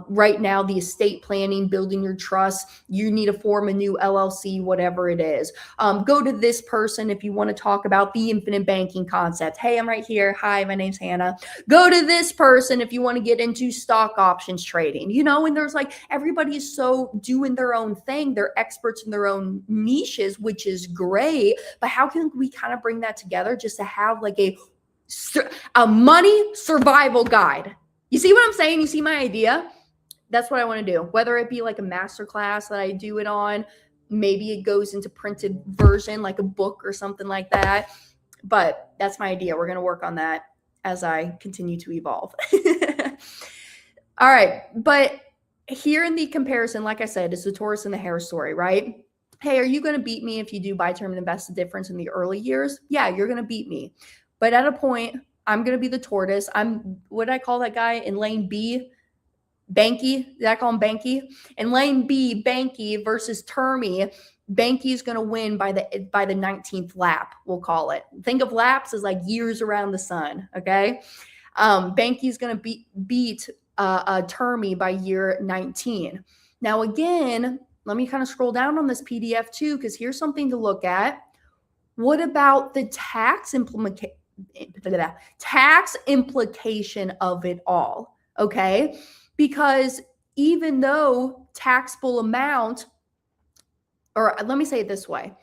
right now, the estate planning, building your trust, you need to form a new LLC, whatever it is. Go to this person if you want to talk about the infinite banking concept. Hey, I'm right here. Hi, my name's Hannah. Go to this person if you want to get into stock options trading, and there's like, everybody is so doing their own thing. They're experts in their own niches, which is great. But how can we kind of bring that together just to have like a money survival guide? You see what I'm saying? You see my idea? That's what I want to do. Whether it be like a masterclass that I do it on, maybe it goes into printed version, like a book or something like that. But that's my idea. We're going to work on that as I continue to evolve. All right. But here in the comparison, like I said, it's the tortoise and the hare story, right? Hey, are you going to beat me if you do buy term and invest the difference in the early years? Yeah, you're going to beat me. But at a point, I'm going to be the tortoise. What did I call that guy in lane B? Banky? Did I call him Banky? In lane B, Banky versus Termy. Banky is going to win by the 19th lap, we'll call it. Think of laps as like years around the sun, okay? Banky is going to beat Termy by year 19. Now, again, let me kind of scroll down on this PDF too, because here's something to look at. What about the tax implication of it all? Okay. Because even though taxable amount, or let me say it this way.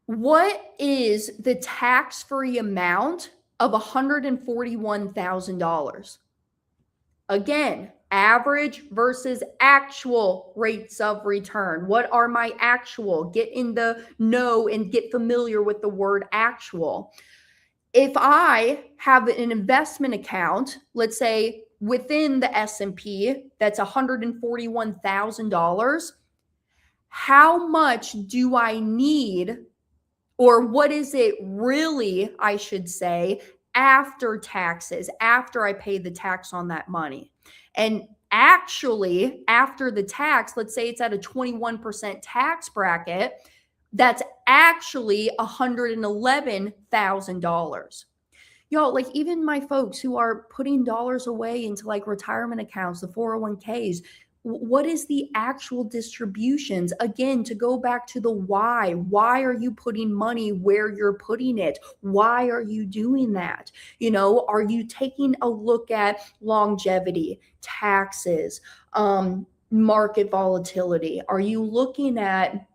What is the tax-free amount of $141,000? Again, average versus actual rates of return. What are my actual? Get in the know and get familiar with the word actual. If I have an investment account, let's say within the S&P, that's $141,000, how much do I need, or what is it really, I should say, after taxes, after I pay the tax on that money? And actually, after the tax, let's say it's at a 21% tax bracket, that's actually $111,000. Y'all, like even my folks who are putting dollars away into like retirement accounts, the 401ks, what is the actual distributions? Again, to go back to the why. Why are you putting money where you're putting it? Why are you doing that? You know, are you taking a look at longevity, taxes, market volatility? Are you looking at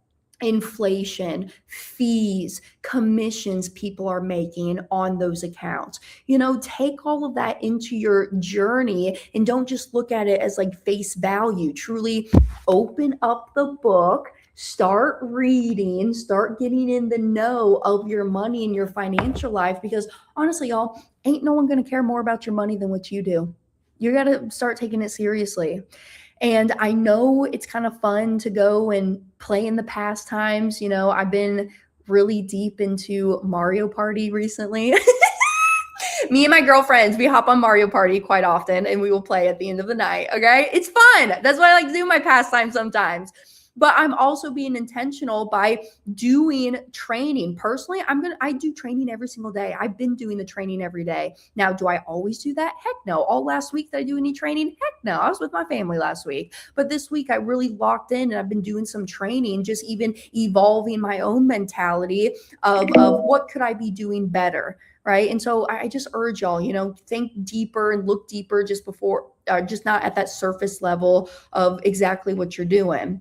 inflation, fees, commissions people are making on those accounts? You know, take all of that into your journey and don't just look at it as like face value. Truly open up the book, start reading, start getting in the know of your money and your financial life, because honestly, y'all, ain't no one going to care more about your money than what you do. You got to start taking it seriously. And I know it's kind of fun to go and play in the pastimes. You know, I've been really deep into Mario Party recently. Me and my girlfriends, we hop on Mario Party quite often and we will play at the end of the night. Okay. It's fun. That's what I like to do in my pastime sometimes. But I'm also being intentional by doing training. Personally, I do training every single day. I've been doing the training every day. Now, do I always do that? Heck no. All last week did I do any training? Heck no. I was with my family last week. But this week I really locked in and I've been doing some training, just even evolving my own mentality of what could I be doing better, right? And so I just urge y'all, you know, think deeper and look deeper just before, just not at that surface level of exactly what you're doing.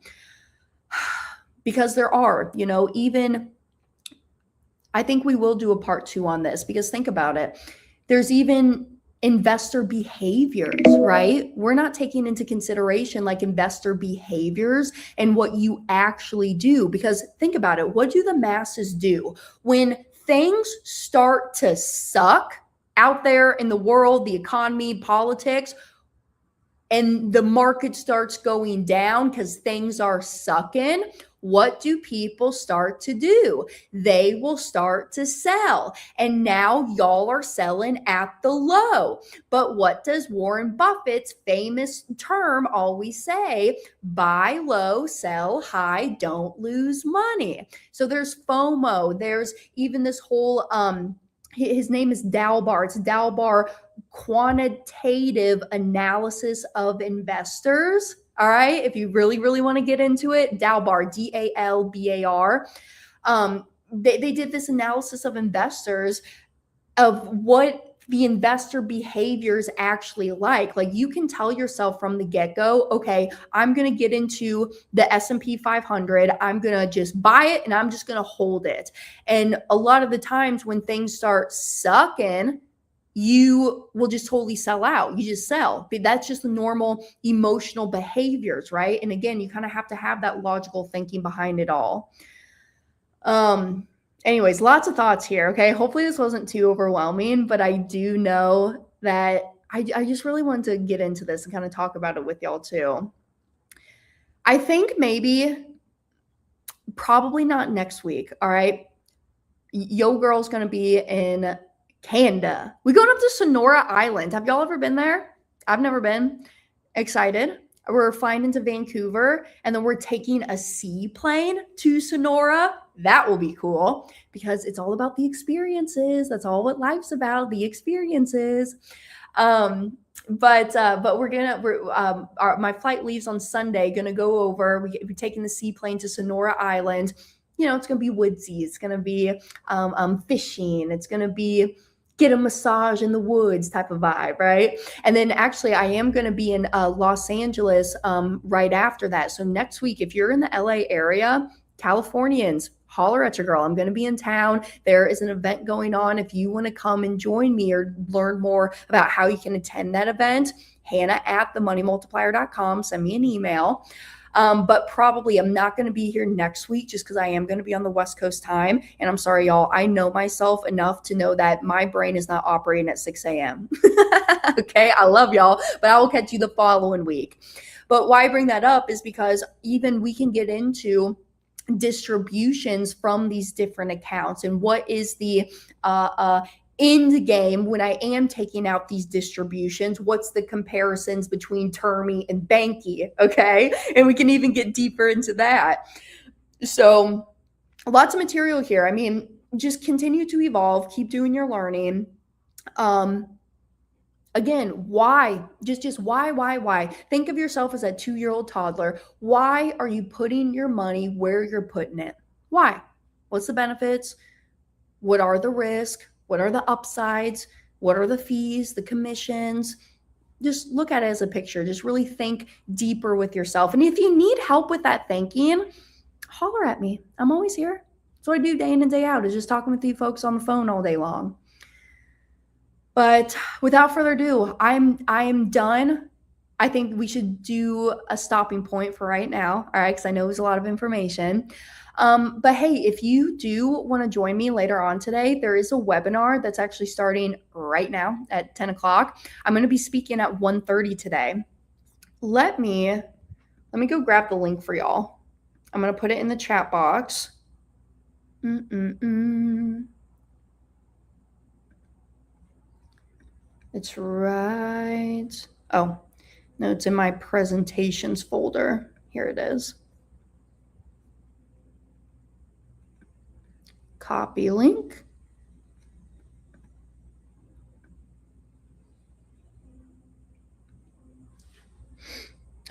Because there are, you know, even, I think we will do a part 2 on this, because think about it. There's even investor behaviors, right? We're not taking into consideration like investor behaviors and what you actually do, because think about it. What do the masses do when things start to suck out there in the world, the economy, politics, and the market starts going down because things are sucking? What do people start to do? They will start to sell. And now y'all are selling at the low. But what does Warren Buffett's famous term always say? Buy low, sell high, don't lose money. So there's FOMO. There's even this whole, his name is Dalbar. It's Dalbar, quantitative analysis of investors. All right. If you really, really want to get into it, Dalbar, D-A-L-B-A-R. They did this analysis of investors, of what the investor behaviors actually like. Like you can tell yourself from the get-go, okay, I'm going to get into the S&P 500. I'm going to just buy it and I'm just going to hold it. And a lot of the times when things start sucking, you will just totally sell out. You just sell. But that's just the normal emotional behaviors, right? And again, you kind of have to have that logical thinking behind it all. Anyways, lots of thoughts here. Okay. Hopefully this wasn't too overwhelming, but I do know that I just really wanted to get into this and kind of talk about it with y'all too. I think probably not next week. All right. Yo girl's going to be in Canada. We're going up to Sonora Island. Have y'all ever been there? I've never been. Excited. We're flying into Vancouver and then we're taking a seaplane to Sonora. That will be cool because it's all about the experiences. That's all what life's about, the experiences. But my flight leaves on Sunday. Gonna go over. We're taking the seaplane to Sonora Island. You know, it's gonna be woodsy. It's gonna be fishing. It's gonna be get a massage in the woods type of vibe, right? And then actually I am going to be in Los Angeles right after that. So next week, if you're in the LA area, Californians, holler at your girl. I'm going to be in town. There is an event going on. If you want to come and join me or learn more about how you can attend that event, Hannah@themoneymultiplier.com, send me an email. But probably I'm not going to be here next week just because I am going to be on the West Coast time. And I'm sorry, y'all, I know myself enough to know that my brain is not operating at 6 a.m. Okay, I love y'all, but I will catch you the following week. But why I bring that up is because even we can get into distributions from these different accounts and what is the end game when I am taking out these distributions? What's the comparisons between termy and banky? Okay. And we can even get deeper into that. So lots of material here. I mean, just continue to evolve, keep doing your learning. Again, why? Just why? Think of yourself as a 2-year-old toddler. Why are you putting your money where you're putting it? Why? What's the benefits? What are the risks? What are the upsides? What are the fees, the commissions? Just look at it as a picture. Just really think deeper with yourself. And if you need help with that thinking, holler at me. I'm always here. That's what I do day in and day out, is just talking with you folks on the phone all day long. But without further ado, I am done. I think we should do a stopping point for right now, all right, because I know it's a lot of information. But hey, if you do want to join me later on today, there is a webinar that's actually starting right now at 10 o'clock. I'm going to be speaking at 1:30 today. Let me go grab the link for y'all. I'm going to put it in the chat box. It's right. Oh, no, it's in my presentations folder. Here it is. Copy link.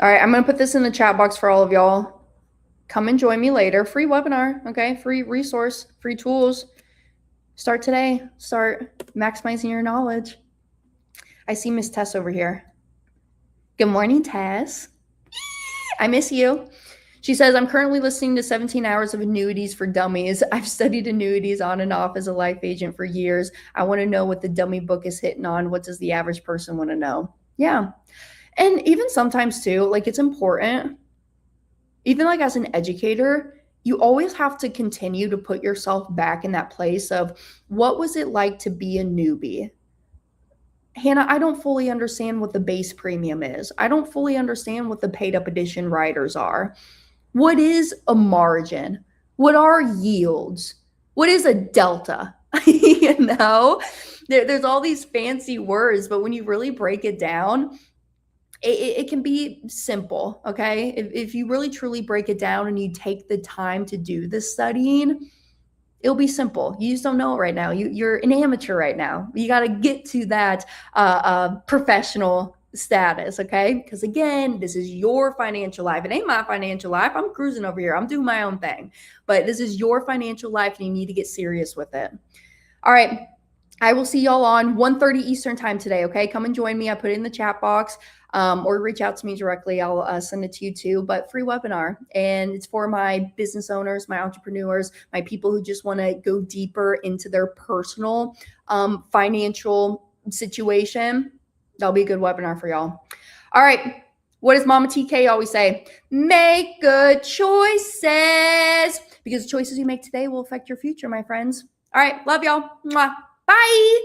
All right, I'm going to put this in the chat box for all of y'all. Come and join me later. Free webinar, okay? Free resource, free tools. Start today. Start maximizing your knowledge. I see Miss Tess over here. Good morning, Tess. I miss you. She says, I'm currently listening to 17 hours of annuities for dummies. I've studied annuities on and off as a life agent for years. I want to know what the dummy book is hitting on. What does the average person want to know? Yeah. And even sometimes too, like, it's important, even like as an educator, you always have to continue to put yourself back in that place of, what was it like to be a newbie? Hannah, I don't fully understand what the base premium is. I don't fully understand what the paid up edition riders are. What is a margin? What are yields? What is a delta? You know, there's all these fancy words, but when you really break it down, it can be simple, okay? If you really truly break it down and you take the time to do the studying, it'll be simple. You just don't know it right now. You're an amateur right now. You got to get to that professional status, okay? Because again, this is your financial life. It ain't my financial life. I'm cruising over here. I'm doing my own thing. But this is your financial life, and you need to get serious with it. All right. I will see y'all on 1:30 Eastern time today, okay? Come and join me. I put it in the chat box, or reach out to me directly. I'll send it to you too. But free webinar, and it's for my business owners, my entrepreneurs, my people who just want to go deeper into their personal financial situation. That'll be a good webinar for y'all. All right. What does Mama TK always say? Make good choices, because the choices you make today will affect your future, my friends. All right. Love y'all. Mwah. Bye.